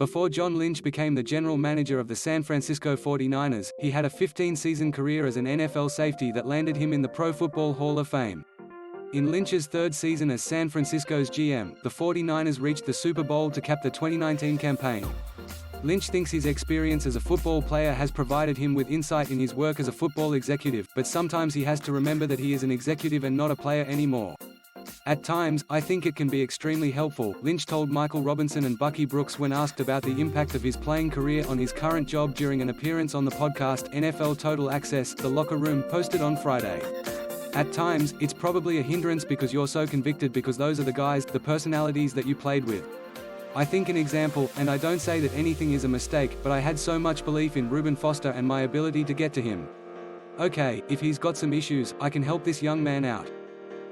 Before John Lynch became the general manager of the San Francisco 49ers, he had a 15-season career as an NFL safety that landed him in the Pro Football Hall of Fame. In Lynch's third season as San Francisco's GM, the 49ers reached the Super Bowl to cap the 2019 campaign. Lynch thinks his experience as a football player has provided him with insight in his work as a football executive, but sometimes he has to remember that he is an executive and not a player anymore. At times, I think it can be extremely helpful, Lynch told Michael Robinson and Bucky Brooks when asked about the impact of his playing career on his current job during an appearance on the podcast NFL Total Access, The Locker Room, posted on Friday. At times, it's probably a hindrance because you're so convicted because those are the guys, the personalities that you played with. I think an example, and I don't say that anything is a mistake, but I had so much belief in Reuben Foster and my ability to get to him. Okay, if he's got some issues, I can help this young man out.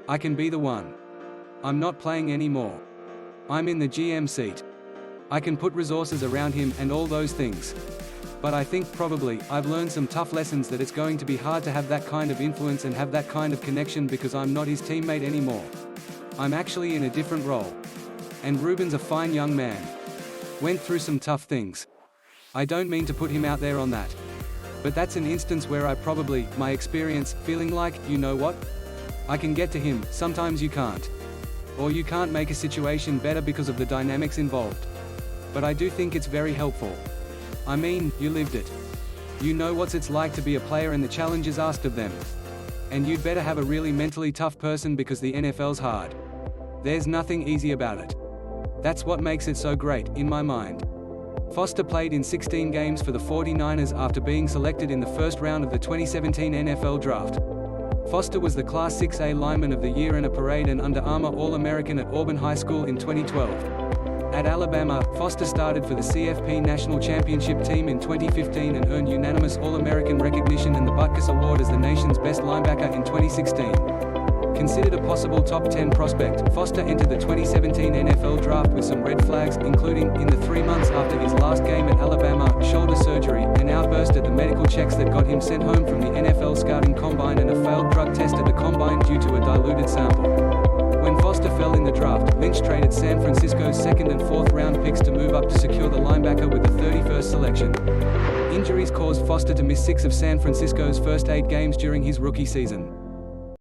I can be the one. I'm not playing anymore. I'm in the GM seat. I can put resources around him and all those things. But I think probably, I've learned some tough lessons that it's going to be hard to have that kind of influence and have that kind of connection because I'm not his teammate anymore. I'm actually in a different role. And Reuben's a fine young man. Went through some tough things. I don't mean to put him out there on that. But that's an instance where I probably, my experience, feeling like, you know what? I can get to him, sometimes you can't. Or you can't make a situation better because of the dynamics involved. But I do think it's very helpful. I mean, you lived it. You know what it's like to be a player and the challenges asked of them. And you'd better have a really mentally tough person because the NFL's hard. There's nothing easy about it. That's what makes it so great, in my mind. Foster played in 16 games for the 49ers after being selected in the first round of the 2017 NFL Draft. Foster was the Class 6A Lineman of the Year and a Parade and Under Armour All-American at Auburn High School in 2012. At Alabama, Foster started for the CFP National Championship team in 2015 and earned unanimous All-American recognition and the Butkus Award as the nation's best linebacker in 2016. Considered a possible top 10 prospect, Foster entered the 2017 NFL Draft with some red flags, including, in the 3 months after his last game at Alabama, shoulder surgery, an outburst at the medical checks that got him sent home from the NFL Scouting Combine and a failed drug test at the Combine due to a diluted sample. When Foster fell in the draft, Lynch traded San Francisco's 2nd and 4th round picks to move up to secure the linebacker with the 31st selection. Injuries caused Foster to miss 6 of San Francisco's first 8 games during his rookie season.